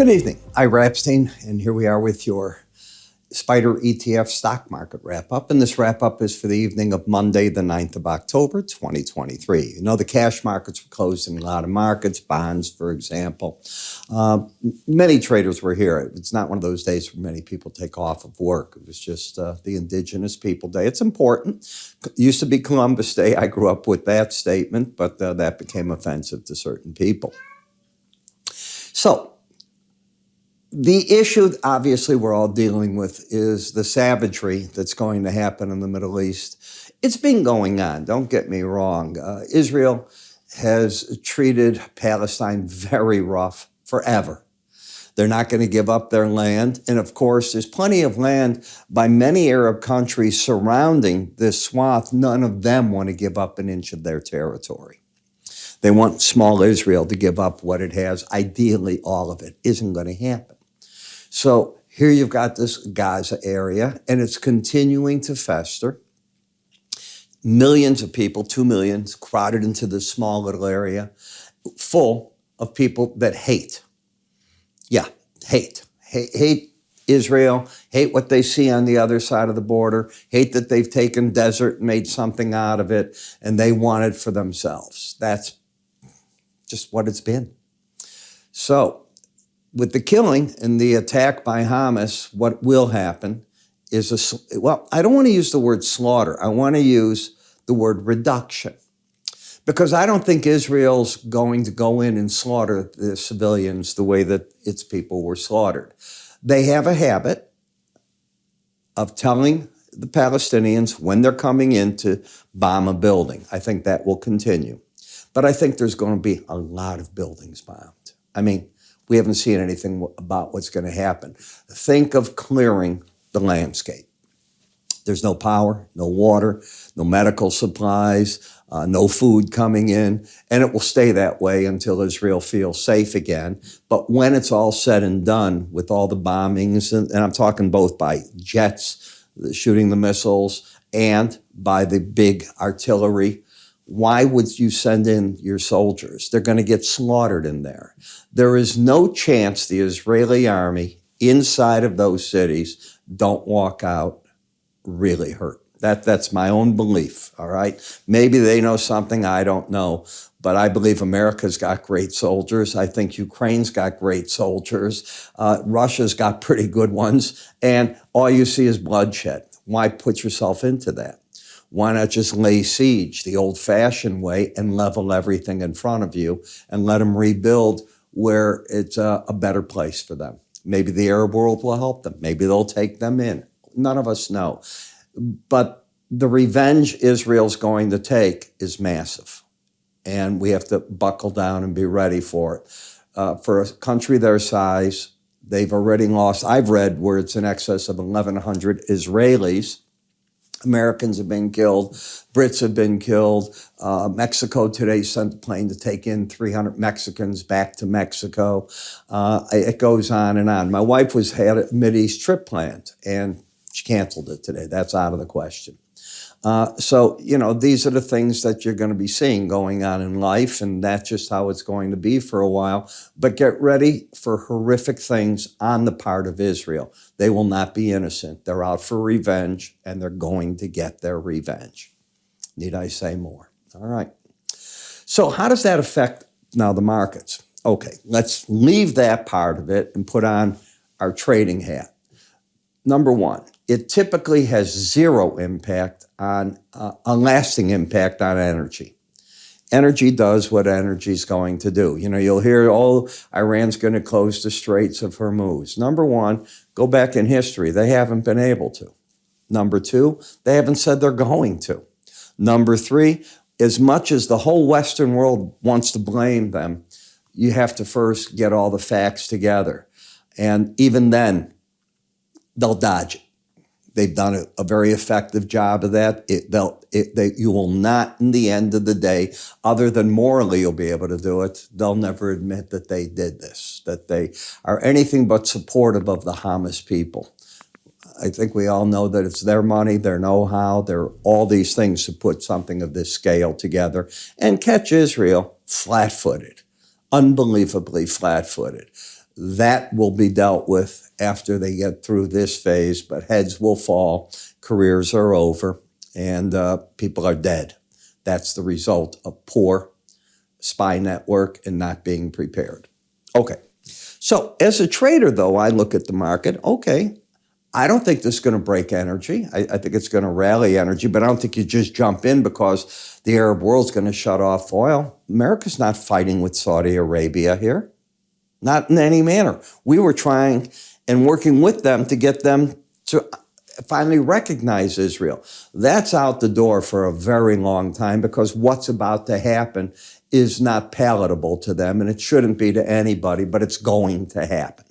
Good evening, Ira Epstein, and here we are with your SPDR ETF stock market wrap-up. And this wrap-up is for the evening of Monday, the 9th of October, 2023. You know, the cash markets were closed in a lot of markets, bonds, for example. Many traders were here. It's not one of those days where many people take off of work. It was just the Indigenous People Day. It's important. It used to be Columbus Day. I grew up with that statement, but that became offensive to certain people. So, the issue, obviously, we're all dealing with is the savagery that's going to happen in the Middle East. It's been going on, don't get me wrong. Israel has treated Palestine very rough forever. They're not going to give up their land. And of course, there's plenty of land by many Arab countries surrounding this swath. None of them want to give up an inch of their territory. They want small Israel to give up what it has. Ideally, all of it isn't going to happen. So here you've got this Gaza area, and it's continuing to fester. Millions of people, 2 million, crowded into this small little area, full of people that hate. Yeah, hate Israel, hate what they see on the other side of the border, hate that they've taken desert and made something out of it, and they want it for themselves. That's just what it's been. So, with the killing and the attack by Hamas, what will happen is I don't want to use the word slaughter. I want to use the word reduction. Because I don't think Israel's going to go in and slaughter the civilians the way that its people were slaughtered. They have a habit of telling the Palestinians when they're coming in to bomb a building. I think that will continue. But I think there's going to be a lot of buildings bombed. I mean, we haven't seen anything about what's going to happen. Think of clearing the landscape. There's no power, no water, no medical supplies, no food coming in, and it will stay that way until Israel feels safe again. But when it's all said and done with all the bombings, and I'm talking both by jets shooting the missiles and by the big artillery, why would you send in your soldiers? They're going to get slaughtered in there. There is no chance the Israeli army inside of those cities don't walk out really hurt. That's my own belief, all right? Maybe they know something I don't know, but I believe America's got great soldiers. I think Ukraine's got great soldiers. Russia's got pretty good ones, and all you see is bloodshed. Why put yourself into that? Why not just lay siege the old-fashioned way and level everything in front of you and let them rebuild where it's a better place for them? Maybe the Arab world will help them. Maybe they'll take them in. None of us know. But the revenge Israel's going to take is massive. And we have to buckle down and be ready for it. For a country their size, they've already lost, I've read where it's in excess of 1,100 Israelis. Americans have been killed. Brits have been killed. Mexico today sent a plane to take in 300 Mexicans back to Mexico. It goes on and on. My wife had a Mideast trip planned, and she canceled it today. That's out of the question. So, you know, these are the things that you're going to be seeing going on in life, and that's just how it's going to be for a while. But get ready for horrific things on the part of Israel. They will not be innocent. They're out for revenge, and they're going to get their revenge. Need I say more? All right. So how does that affect now the markets? Okay, let's leave that part of it and put on our trading hat. Number one, it typically has zero impact on, a lasting impact on energy. Energy does what energy's going to do. You know, you'll hear, oh, Iran's going to close the Straits of Hormuz. Number one, go back in history. They haven't been able to. Number two, they haven't said they're going to. Number three, as much as the whole Western world wants to blame them, you have to first get all the facts together. And even then, they'll dodge it. They've done a very effective job of that. You will not, in the end of the day, other than morally you'll be able to do it, they'll never admit that they did this, that they are anything but supportive of the Hamas people. I think we all know that it's their money, their know-how, their all these things to put something of this scale together and catch Israel flat-footed, unbelievably flat-footed. That will be dealt with after they get through this phase, but heads will fall, careers are over, and people are dead. That's the result of poor spy network and not being prepared. Okay, so as a trader, though, I look at the market, okay, I don't think this is going to break energy. I think it's going to rally energy, but I don't think you just jump in because the Arab world's going to shut off oil. America's not fighting with Saudi Arabia here. Not in any manner. We were trying and working with them to get them to finally recognize Israel. That's out the door for a very long time because what's about to happen is not palatable to them, and it shouldn't be to anybody, but it's going to happen.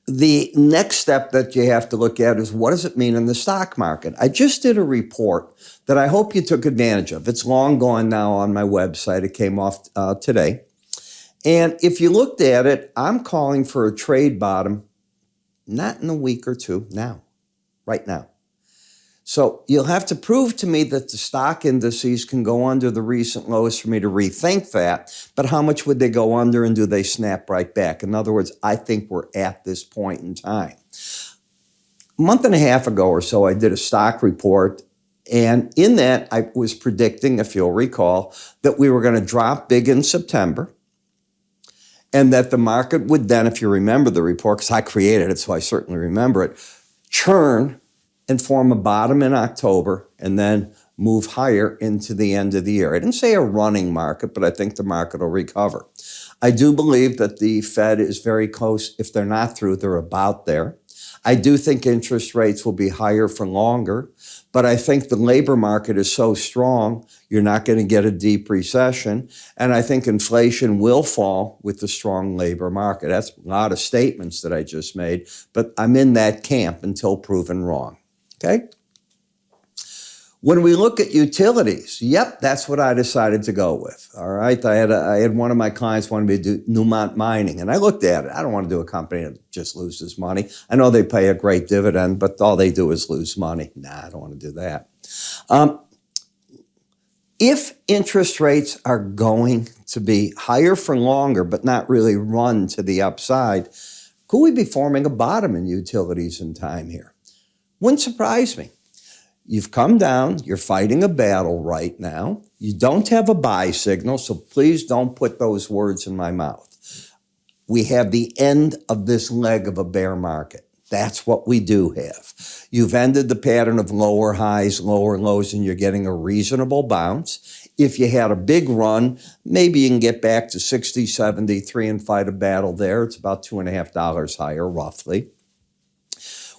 The next step that you have to look at is what does it mean in the stock market? I just did a report that I hope you took advantage of. It's long gone now on my website. It came off today. And if you looked at it, I'm calling for a trade bottom, not in a week or two, now, right now. So you'll have to prove to me that the stock indices can go under the recent lows for me to rethink that. But how much would they go under and do they snap right back? In other words, I think we're at this point in time. A month and a half ago or so, I did a stock report. And in that, I was predicting, if you'll recall, that we were going to drop big in September. And that the market would then, if you remember the report, because I created it, so I certainly remember it, churn and form a bottom in October and then move higher into the end of the year. I didn't say a running market, but I think the market will recover. I do believe that the Fed is very close. If they're not through, they're about there. I do think interest rates will be higher for longer, but I think the labor market is so strong, you're not going to get a deep recession. And I think inflation will fall with the strong labor market. That's a lot of statements that I just made, but I'm in that camp until proven wrong. Okay? When we look at utilities, yep, that's what I decided to go with. All right, I had one of my clients wanted me to do Newmont Mining, and I looked at it. I don't want to do a company that just loses money. I know they pay a great dividend, but all they do is lose money. Nah, I don't want to do that. If interest rates are going to be higher for longer, but not really run to the upside, could we be forming a bottom in utilities in time here? Wouldn't surprise me. You've come down, you're fighting a battle right now. You don't have a buy signal, so please don't put those words in my mouth. We have the end of this leg of a bear market. That's what we do have. You've ended the pattern of lower highs, lower lows, and you're getting a reasonable bounce. If you had a big run, maybe you can get back to 60, 73 and fight a battle there. It's about $2.50 higher, roughly.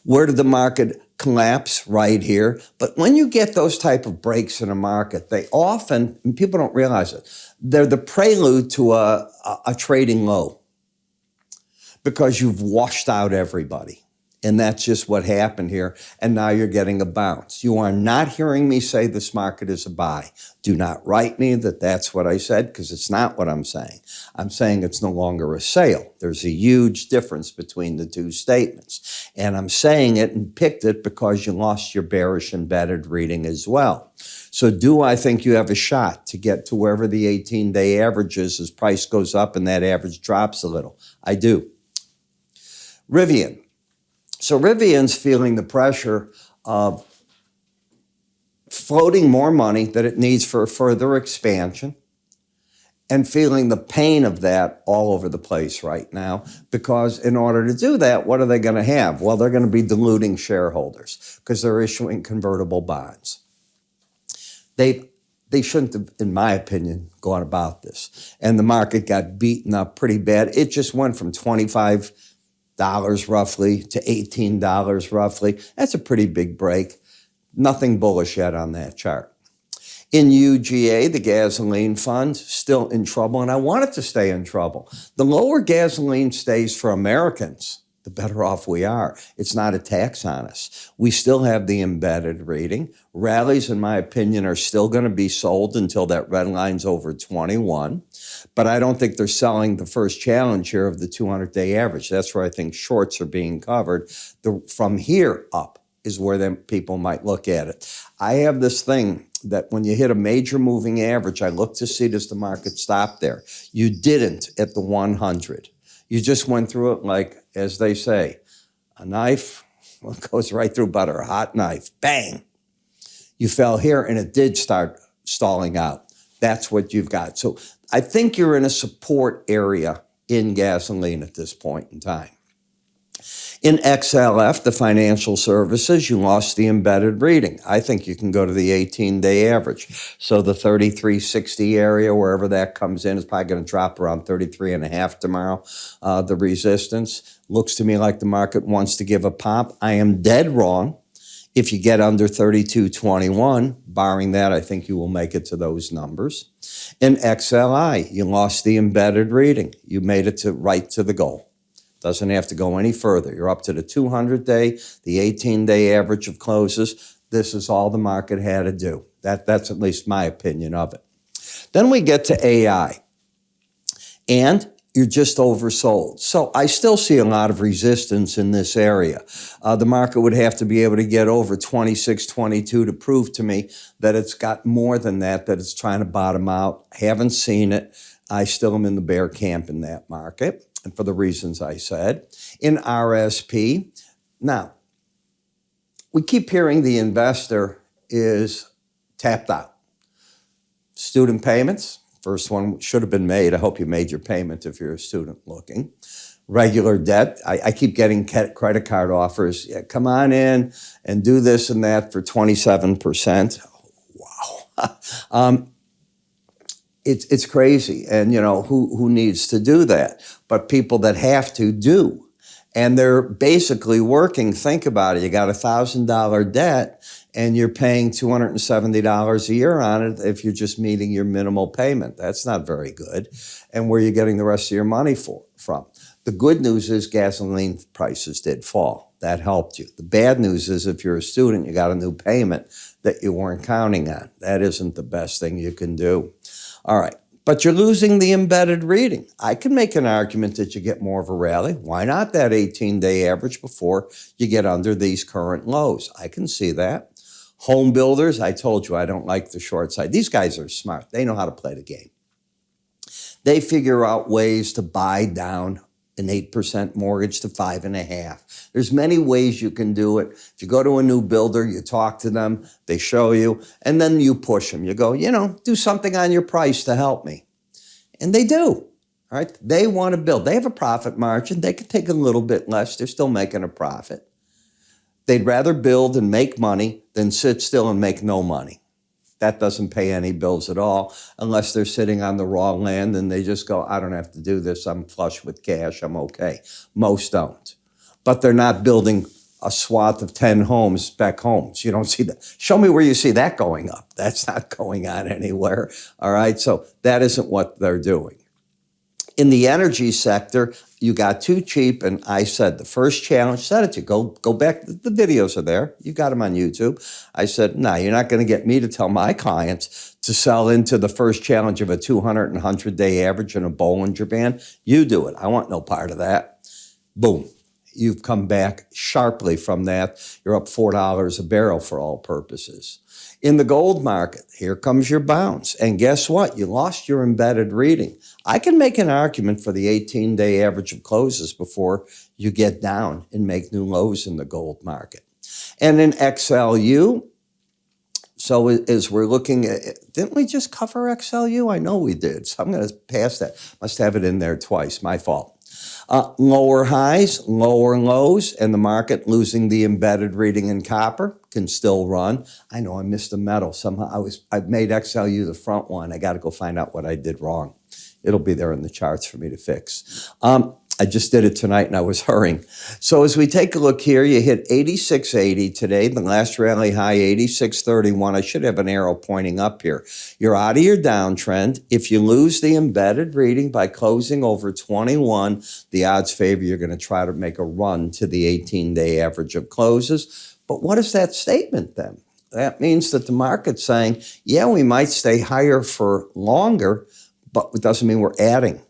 Where did the market collapse? Right here. But when you get those type of breaks in a market, they often, and people don't realize it, they're the prelude to a trading low because you've washed out everybody. And that's just what happened here. And now you're getting a bounce. You are not hearing me say this market is a buy. Do not write me that that's what I said, because it's not what I'm saying. I'm saying it's no longer a sale. There's a huge difference between the two statements. And I'm saying it and picked it because you lost your bearish embedded reading as well. So do I think you have a shot to get to wherever the 18-day average is as price goes up and that average drops a little? I do. Rivian. So Rivian's feeling the pressure of floating more money that it needs for further expansion and feeling the pain of that all over the place right now, because in order to do that, what are they going to have? Well, they're going to be diluting shareholders because they're issuing convertible bonds. They shouldn't have, in my opinion, gone about this. And the market got beaten up pretty bad. It just went from $25 roughly to $18 roughly. That's a pretty big break. Nothing bullish yet on that chart. In UGA, the gasoline fund, still in trouble, and I want it to stay in trouble. The lower gasoline stays for Americans, the better off we are. It's not a tax on us. We still have the embedded rating. Rallies, in my opinion, are still going to be sold until that red line's over 21. But I don't think they're selling the first challenge here of the 200-day average. That's where I think shorts are being covered. From here up is where then people might look at it. I have this thing that when you hit a major moving average, I look to see, does the market stop there? You didn't at the 100. You just went through it like, as they say, a knife goes right through butter, a hot knife, bang. You fell here and it did start stalling out. That's what you've got. So I think you're in a support area in gasoline at this point in time. In XLF, the financial services, you lost the embedded reading. I think you can go to the 18-day average. So the 33.60 area, wherever that comes in, is probably going to drop around 33.5 tomorrow. The resistance looks to me like the market wants to give a pop. I am dead wrong. If you get under 32.21, barring that, I think you will make it to those numbers. In XLI, you lost the embedded reading. You made it right to the goal. Doesn't have to go any further. You're up to the 200-day, the 18-day average of closes. This is all the market had to do. That's at least my opinion of it. Then we get to AI. And you're just oversold. So I still see a lot of resistance in this area. The market would have to be able to get over 26, 22 to prove to me that it's got more than that it's trying to bottom out. Haven't seen it. I still am in the bear camp in that market, and for the reasons I said. In RSP, now, we keep hearing the investor is tapped out. Student payments, first one should have been made. I hope you made your payment if you're a student looking. Regular debt, I keep getting credit card offers. Yeah, come on in and do this and that for 27%. Wow. It's crazy. And, you know, who needs to do that? But people that have to do. And they're basically working. Think about it. You got $1,000 debt and you're paying $270 a year on it if you're just meeting your minimal payment. That's not very good. And where are you getting the rest of your money from? The good news is gasoline prices did fall. That helped you. The bad news is if you're a student, you got a new payment that you weren't counting on. That isn't the best thing you can do. All right. But you're losing the embedded reading. I can make an argument that you get more of a rally. Why not that 18-day average before you get under these current lows? I can see that. Home builders, I told you I don't like the short side. These guys are smart. They know how to play the game. They figure out ways to buy down an 8% mortgage to 5.5%. There's many ways you can do it. If you go to a new builder, you talk to them, they show you, and then you push them. You go, you know, do something on your price to help me. And they do, all right? They want to build. They have a profit margin. They can take a little bit less. They're still making a profit. They'd rather build and make money than sit still and make no money. That doesn't pay any bills at all unless they're sitting on the raw land and they just go, I don't have to do this. I'm flush with cash. I'm okay. Most don't. But they're not building a swath of 10 homes, spec homes. You don't see that. Show me where you see that going up. That's not going on anywhere. All right. So that isn't what they're doing. In the energy sector, you got too cheap, and I said the first challenge, said it to you, go back, the videos are there, you got them on YouTube. I said, no, you're not going to get me to tell my clients to sell into the first challenge of a 200 and 100-day average in a Bollinger Band. You do it. I want no part of that. Boom. You've come back sharply from that. You're up $4 a barrel for all purposes. In the gold market, here comes your bounce. And guess what? You lost your embedded reading. I can make an argument for the 18-day average of closes before you get down and make new lows in the gold market. And in XLU, so as we're looking at, didn't we just cover XLU? I know we did. So I'm going to pass that. Must have it in there twice. My fault. Lower highs, lower lows, and the market losing the embedded reading in copper can still run. I know I missed a metal. Somehow I made XLU the front one. I got to go find out what I did wrong. It'll be there in the charts for me to fix. I just did it tonight and I was hurrying. So as we take a look here, you hit 86.80 today. The last rally high, 86.31. I should have an arrow pointing up here. You're out of your downtrend. If you lose the embedded reading by closing over 21, the odds favor you're going to try to make a run to the 18-day average of closes. But what is that statement then? That means that the market's saying, yeah, we might stay higher for longer, but it doesn't mean we're adding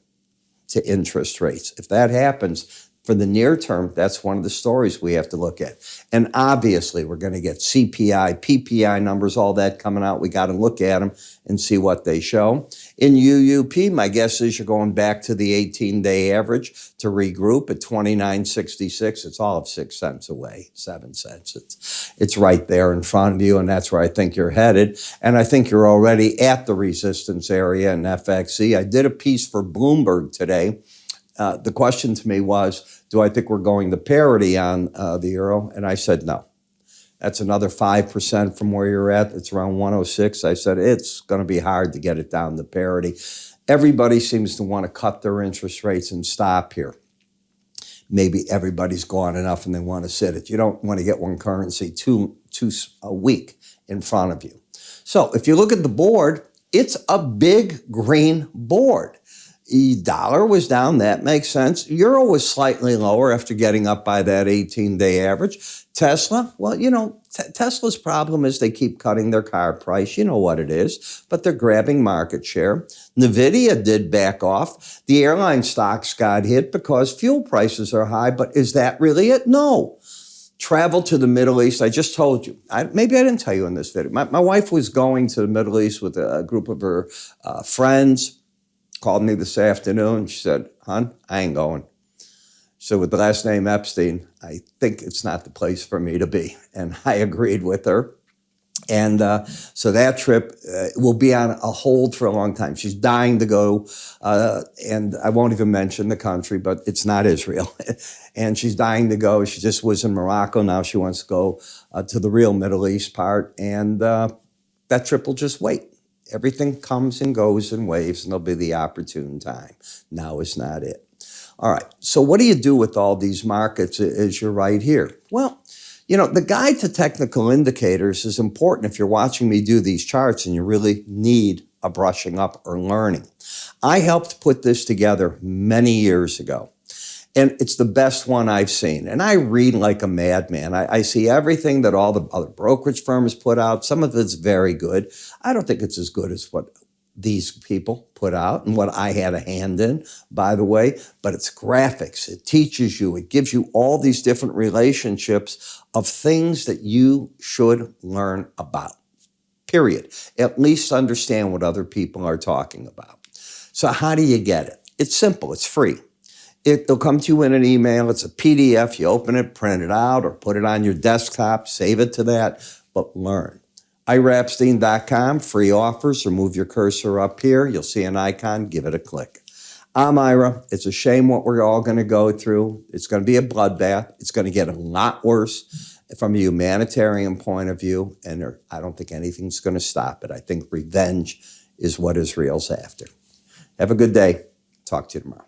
to interest rates. If that happens, For the near term, that's one of the stories we have to look at. And obviously, we're going to get CPI, PPI numbers, all that coming out. We got to look at them and see what they show. In UUP, my guess is you're going back to the 18-day average to regroup at 29.66. It's all of 6 cents away, 7 cents. It's right there in front of you, and that's where I think you're headed. And I think you're already at the resistance area in FXE. I did a piece for Bloomberg today. The question to me was, do I think we're going to parity on the euro? And I said no. That's another 5% from where you're at. It's around 106. I said it's going to be hard to get it down to parity. Everybody seems to want to cut their interest rates and stop here. Maybe everybody's gone enough and they want to sit it. You don't want to get one currency too weak in front of you. So if you look at the board, it's a big green board. The dollar was down, that makes sense. Euro was slightly lower after getting up by that 18-day average. Tesla, well, you know, Tesla's problem is they keep cutting their car price. You know what it is, but they're grabbing market share. NVIDIA did back off. The airline stocks got hit because fuel prices are high, but is that really it? No. Travel to the Middle East, I just told you. Maybe I didn't tell you in this video. My wife was going to the Middle East with a group of her friends. Called me this afternoon. She said, hon, I ain't going. So with the last name Epstein, I think it's not the place for me to be. And I agreed with her. And so that trip will be on a hold for a long time. She's dying to go. And I won't even mention the country, but it's not Israel. And she's dying to go. She just was in Morocco. Now she wants to go to the real Middle East part. And that trip will just wait. Everything comes and goes in waves, and there'll be the opportune time. Now is not it. All right, so what do you do with all these markets as you're right here? Well, you know, the guide to technical indicators is important if you're watching me do these charts and you really need a brushing up or learning. I helped put this together many years ago. And it's the best one I've seen. And I read like a madman. I see everything that all the other brokerage firms put out. Some of it's very good. I don't think it's as good as what these people put out and what I had a hand in, by the way. But it's graphics. It teaches you. It gives you all these different relationships of things that you should learn about. Period. At least understand what other people are talking about. So how do you get it? It's simple. It's free. It'll come to you in an email. It's a PDF. You open it, print it out, or put it on your desktop, save it to that, but learn. IraEpstein.com, free offers, or move your cursor up here. You'll see an icon. Give it a click. I'm Ira. It's a shame what we're all going to go through. It's going to be a bloodbath. It's going to get a lot worse from a humanitarian point of view, and I don't think anything's going to stop it. I think revenge is what Israel's after. Have a good day. Talk to you tomorrow.